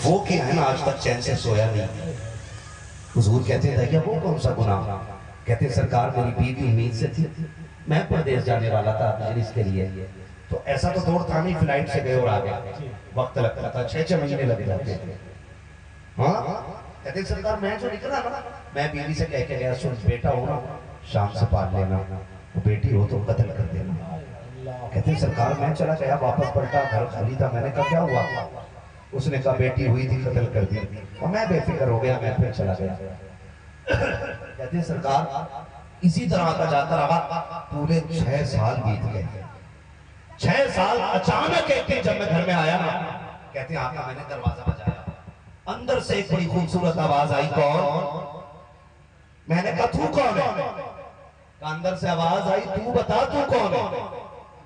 وہ کیا ہے نا آج تک چین سے سویا نہیں. حضور کہتے ہیں کہ وہ کون سا گناہ؟ کہتے ہیں سرکار میری بیوی امید سے تھی، میں پردیس جانے والا تھا مجلس کے لیے، تو ایسا تو دور تھا نہیں فلائٹ سے گئے اور آ گئے، وقت لگتا تھا 6 مہینے لگ جاتے تھے. ہاں کہتے ہیں سرکار میں جو نکلا نا، میں بیوی سے کہہ کے گیا سن بیٹا ہو نا شام سے پال لینا، بیٹی ہو تو قتل کر دینا. کہتے ہیں سرکار میں چلا گیا، واپس پلٹا گھر خالی تھا. میں نے کہا کیا ہوا؟ اس نے کہا بیٹی ہوئی تھی قتل کر دی. اور میں بے فکر ہو گیا، میں پھر چلا گیا. کہتے ہیں سرکار اسی طرح کا جاتا رہا، پورے 6 سال بیت گئے. 6 سال اچانک ایک دن جب میں گھر میں آیا نا، کہتے ہیں آقا میں نے دروازہ بجایا، اندر سے ایک بڑی خوبصورت آواز آئی کون؟ میں نے کہا تو کون ہے؟ کہا اندر سے آواز آئی تو بتا تو کون ہے؟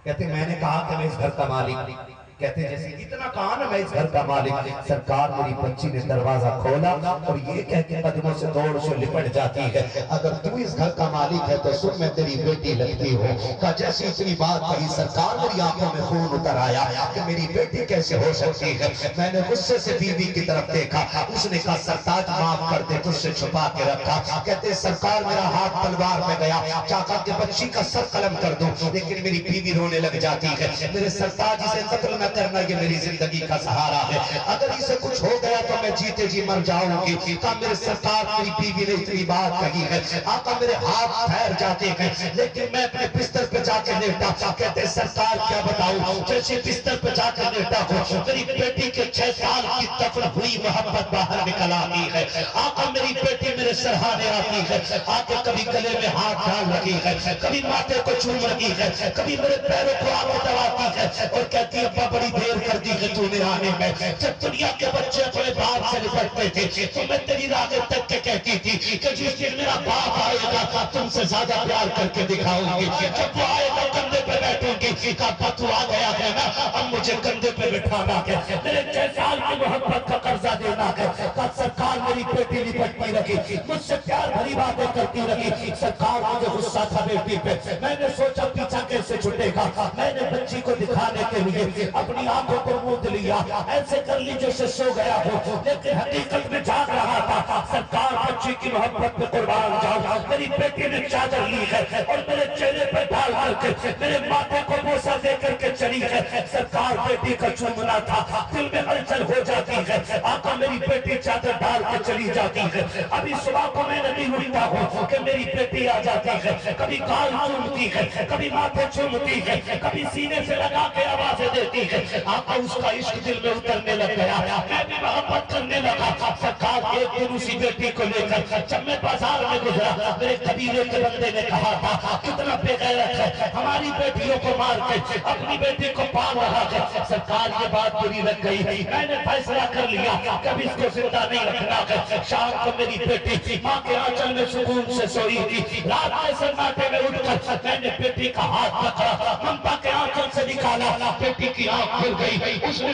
کہتے میں نے کہا کہ میں اس گھر کا مالک. کہتے جیسے اتنا کہا نا میں اس گھر کا مالک، سرکار میری بچی نے دروازہ کھولا اور یہ کہہ کے قدموں سے دوڑ سے لپٹ جاتی ہے اگر تو اس گھر کا مالک ہے تو سن میں تیری بیٹی لگتی ہوں. کہا جیسی اتنی بات کہی سرکار میری آنکھوں میں خون اتر آیا کہ میری بیٹی کیسے ہو سکتی ہے. میں نے غصے سے بیوی کی طرف دیکھا، اس نے کہا سرتاج معاف کر دے تجھ سے چھپا کے رکھا. کہتے سرکار میرا ہاتھ تلوار میں گیا، چاہتا کہ بچی کا سر قلم کر دوں لیکن میری بیوی رونے لگ جاتی ہے. میرے سرتاج اسے قتل نہ کرنا، یہ میری زندگی کا سہارا ہے، اگر اسے کچھ ہو گیا تو میں جیتے جی مر جاؤں گی. کہا میرے سرکار میری بیوی نے اتنی بات کہی ہے، آقا میرے ہاتھ پھیر جاتے ہیں لیکن میں اپنے بستر پہ جا کے لیٹا. کہتے سرکار کیا بتاؤں، جیسے بستر پہ جا کے لیٹا ہوں میری بیٹی کے 6 سال کی دفن ہوئی محبت باہر نکل آتی ہے. آقا میری بیٹی میرے سرہانے آتی ہے، آقا کبھی گلے میں ہاتھ ڈال رہی ہے، کبھی ماتھے کو چوم رہی ہے، کبھی میرے پیروں کو آگے دباتی ہے اور کہتی ہے ابا بڑی دیر کر دی کہ تو نے آنے میں. جب دنیا کے بچے اپنے باپ سے لپٹتے تھے تو میں تیری راگیں تک کے کہتی تھی کہ جس دن میرا باپ آئے گا تم سے زیادہ پیار کر کے دکھاؤں گی. جب وہ آئے گا کندھے پہ بیٹھوں گی، کہا ابا تو آ گیا ہے نا اب مجھے کندھے پہ بٹھانا ہے، میرے 6 سال کی محبت کا قرضہ دینا ہے. کہا سرکار میری بیٹی لپٹتی رہی، مجھ سے پیار بھری باتیں کرتی رہی. سرکار مجھے غصہ تھا بیٹی پہ، میں نے سوچا پیچھا کیسے چھٹے گا. میں نے بچی کو دکھانے کے لیے اپنی آنکھوں کو موند لیا، ایسے کر لی جیسے سو گیا ہو لیکن حقیقت میں جاگ رہا تھا. سرکار بچی کی محبت میں قربان جاؤ، میری بیٹی نے چادر لی ہے اور میرے چہرے پہ ڈال کر کے میرے ماتھے کو بوسہ دے کر کے چلی ہے. سرکار بیٹی کا چومنا تھا، دل میں ہلچل ہو جاتی ہے. آقا میری بیٹی چادر ڈال کے چلی جاتی ہے. ابھی صبح کو میں نہیں اٹھتا ہوں کہ میری بیٹی آ جاتی ہے، کبھی گال چومتی ہے، کبھی ماتھے چومتی ہے، کبھی سینے سے لگا کے آوازیں دیتی ہے. آقا اس کا عشق دل میں اترنے لگ گیا، میں بھی محبت کرنے لگا. سرکار ایک دن اسی بیٹی کو لے کر جب میں بازار میں گزرا، میرے قبیلے کے بندے نے کہا تھا کتنا بے غیرت ہے، ہماری بیٹیوں کو مار کے اپنی بیٹی کو پال رہا ہے. سرکار یہ بات بری لگ گئی، میں نے فیصلہ کر لیا کہ اب اس کو زندہ نہیں رکھنا ہے. شام کو میری بیٹی ماں کے آنچل میں سکون سے سوئی تھی، رات کے سناٹے میں اٹھ کر میں نے بیٹی کا ہاتھ پکڑا، ممتا کے آنچل سے نکالا، بیٹی کی آنکھ کھل گئی. اس نے